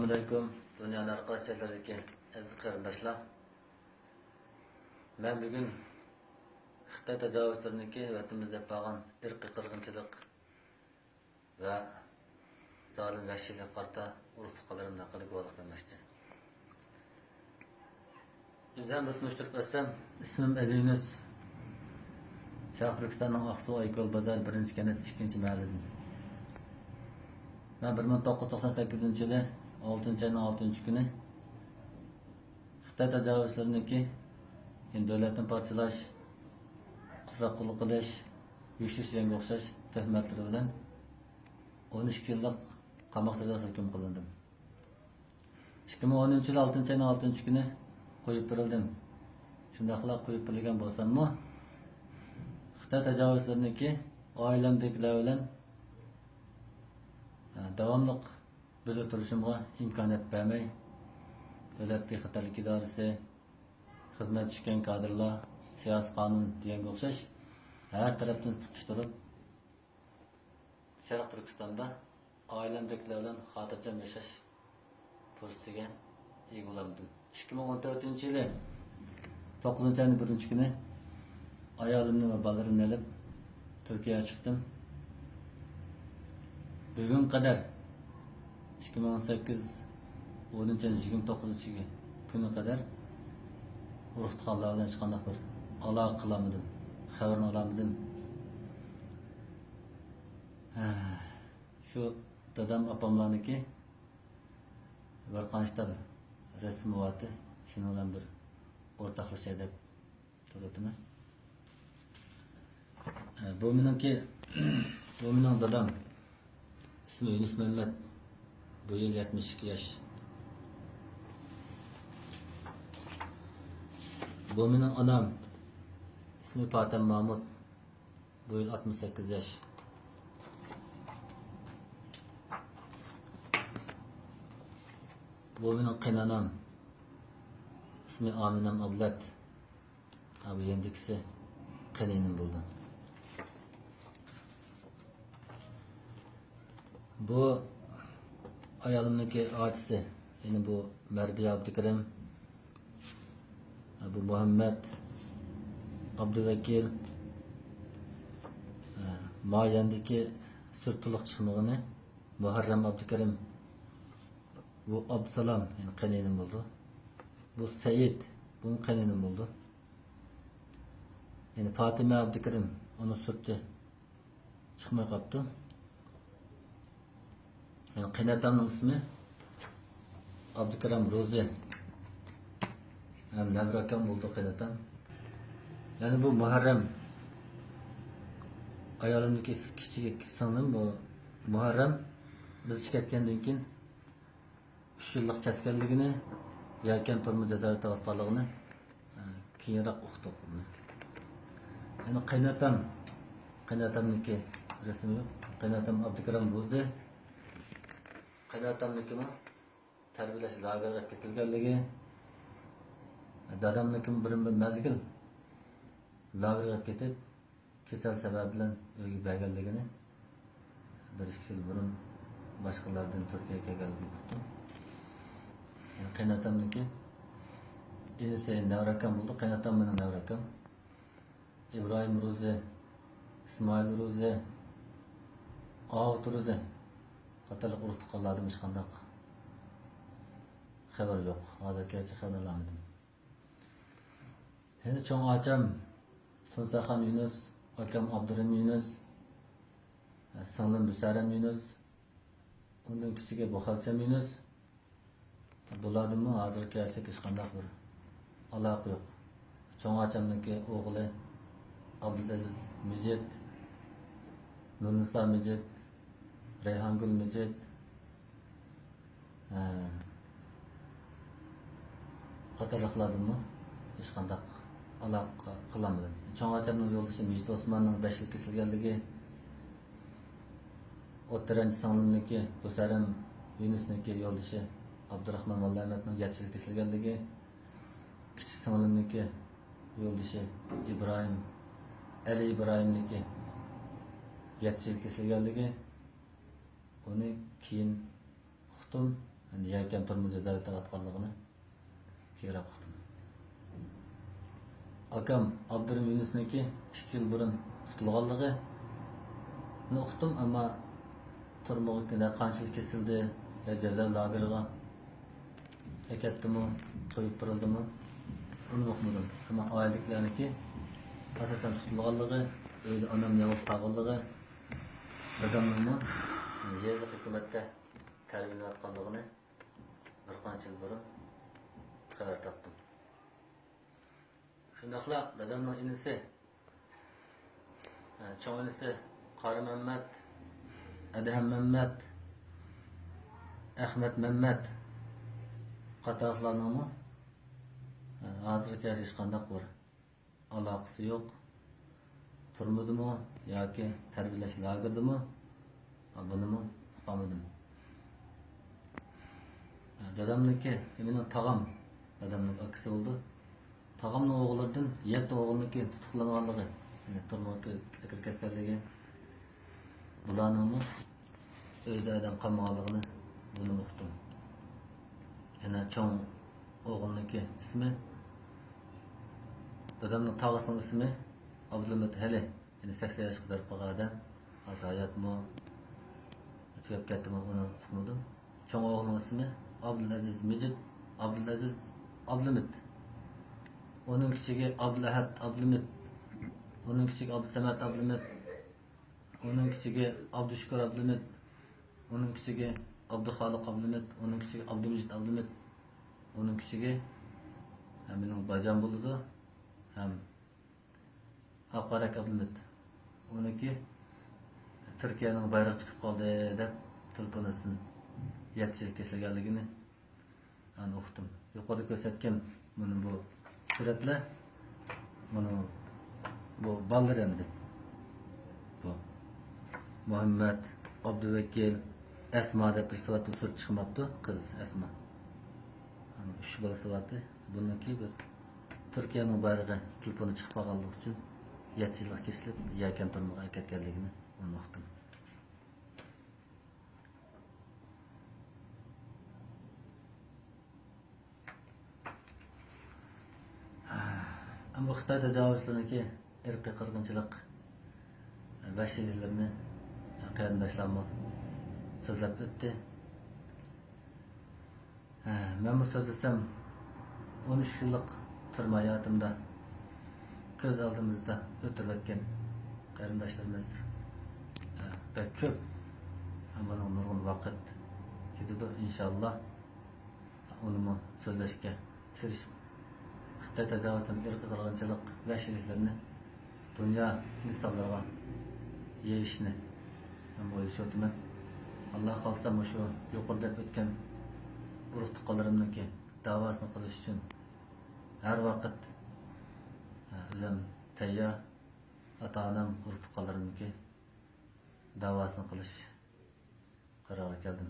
Assalamualaikum dünyanın arkadaşlarındaki aziz qarindoshlar. Ben bugün Xitoy tajovuzlariniki vatanimizda bo'lgan irqiy qirg'inchilik va zolim vahshiylikka qarta urush fuqarolarim haqida guvohlik bermoqchi. O'zim o'tmishtirib o'tsam, ismim Ali Yunus. Sharq Turkistonning Aqsu Aykol bozor 1-kanat 2-mahallidan. Ben 1998 yılı 6. ayın 6. günü Xitoy tajovuzlariniki davlatni parchalash, qudrat qul qilish, uyushtirishga o'xshash tuhmatlar bilan 12 yillik qamoq jazosi hukm qilindim. 2010 yil 6. ayın 6. günü qo'yib berildim. Shundaqla qo'yib berilgan bo'lsam-mu, Xitoy tajovuzlariniki oilamdagilar bilan davomliq birga turishimga imkoniyat bermay, davlat bexatarlik idorasi, xizmat tushgan kadrlar, siyosiy qonun deganga o'xshash har tarafdan siqishtirib, Sharq Turkistonda oilamdagilar bilan xotirjam yashash fursatiga ega bo'ladim. 2014 yili 9 ayning 1 kuni ayolimni va bolalarimni olib Turkiyaga chiqdim. Bugün kadar 2018 10-29 günü kadar urush tuqqanlar bilan hech qanday bir aloqa qilamadim, xabarini olamadim. Shu dadam opamlarniki bir qancha rasm bor, shuni bilan bir o'rtoqlashay deb turibman. Bu mening dadam. İsmi Yunus Mehmet. Bu yıl 72 yaş. Bu benim anam. İsmi Patem Mahmut. Bu yıl 68 yaş. Bu benim kaynanam. İsmi Aminam Ablat. Abi yendikisi kaynanam buldu. Bu ayolimniki otisi, yani bu Merbi Abdikarim, bu Muhammed Abduvakil, Mayandaki sürtülük çıkmağını Muharrem Abdikarim, bu Abdüsalam, yani kaynanam oldu. Bu Seyit, bunun kaynanam oldu. Yani Fatime Abdikarim, onu sürttü, çıkmaya kaptı. Yani kaynatamın ismi Abdikarim Rozi. Hem Nevrakam oldu kaynatam. Yani bu Muharrem ayolimniki kichik singlim bu Muharrem biz ketgandan keyin 3 yillik kaskanligini yoki turmush jazosi tavaffaligini keyinroq o'qitib o'qibdi. Yani kaynatamniki rasmi yo'q. Kaynatam Abdikarim Rozi. Kaynatamnikimi tarbiyalash lageriga ketilganligi, dadamnikimi bir mezgil lageriga ketib, kasal sabab bilan uyga berganligini 1-2 yil burun boshqalardan Turkiyaga kelganligini uqdim. Kaynatamniki inisi Nevrakam bo'ldi, kaynatam mening Nevrakam. İbrahim Rozi, İsmail Rozi, Avut Rozi. Qatarlıq uruq tuqqanlardan hech qanday xabar yo'q. Hozirgacha xabar olmadim. Endi cho'ng ocham Tunsaxon Yunus, akam Abdurim Yunus, singlim Busaram Yunus, undan kichigi Buxalcham Yunus. Bulardimi hozirgacha hech qanday bir aloqa yo'q. Cho'ng ochamniki o'g'li Abdulaziz Mijit, Nurnisa Mijit, Reyhangul Mijit, qatorliqlarimi hech qanday aloqa qilamadim. Cho'ng'achamning yo'ldoshi Mijit Osmonning 5 yil kesilganligi, o'ttirinchi singlimniki Busaram Yunusniki yo'ldoshi Abdurahmon Mulla Ahmadning 7 yil kesilganligi, kichik singlimniki yo'ldoshi Ali İbrahimniki 7 yil kesilganligi. Onu keyin uqdim, hani yakan turmuş cezaevinde atqanligini kerak uqdim. Akam Abdurim Yunusniki 2 yil burun tutilganligini uqdim, ammo turmug'ida qancha yil kesildi ya jazo lageriga ekatdimi, qo'yib birildimi, uni uqmadim. Ammo oiladiklarniki asosan tutilganligi, uyda onam yolg'iz qolganligi, dadamni yezli hukumatda tarbiyalayotganligini bir qancha yil burun xabar topdim. Shundaqla dadamning inisi, cho'ng inisi Qari Mamat, Adham Mamat, Ahmad Mamat qatorlarning hozirgacha hech qanday bir aloqasi yo'q. Turmadimi yoki tarbiyalash lageridimi? Bunimi uqamadim. Dadamniki, mening tog'am, dadamning akasi bo'ldi. Tog'amning o'g'illaridan 7 o'g'ilniki tutuqlanganligi, turmushga kirib ketganligi, bularning uyda adam qolmaganligini buni uqdim. Yana cho'ng o'g'ilniki ismi, dadamning tog'asining ismi Abdulhamid Hali, yani 80 yoshga kirib qolgan odam, hozir hayotmi, tugab ketdimi, uni uqmadim. Cho'ng o'g'ilning ismi Abdulaziz Mijid, Abdulaziz Abdulhamid. Onun kichigi Abdulahad Abdulhamid, onun kichigi Abdusamad Abdulhamid, onun kichigi Abdushukur Abdulhamid, onun kichigi Abduxoliq Abdulhamid, onun kichigi Abdumijid Abdulhamid, onun kichigi mening bajam bo'ldi, ham Aqarak Abdulhamid. Uniki Turkiyaning bayrog'i chiqib qoldi deb telefondan 7 yil kesilganligini uqdim. Yuqorida ko'rsatgan mana bu suratlar, mana bu ballar endi. Bu Muhammad Abduvakil Asma deb bir surat chiqmabdi, qiz Asma. Ana shu bola surati. Buniki bir Turkiyaning bayrog'i telefoni chiqib qolganligi uchun 7 yilga kesilib, yakan turmuqqa ketganligini uqdim. Ammo Xitoy tajovuzlarniki irqiy qirg'inchilik vahshiyliklarni qarindoshlarmi so'zlab o'tdi. Men bu so'zlasam 13 yillik turma hayotimda ko'z oldimizda o'tirib o'tgan qarindoshlarimiz pek ko'p. Buning nurg'un vaqt ketadi inshaalloh. Uni so'zlashga tirishib Xitoy tajovuzdan irqiy qirg'inchilik vahshiyliklarni dunyo insonlarga yeyishni men o'ylashyapman. Alloh xohlasa shu yuqorida o'tgan urug' tuqqanlarimniki davosini qilish uchun har vaqt o'zim tayyor, ota-onam urug' tuqqanlarimniki davosini qilish qaroriga keldim.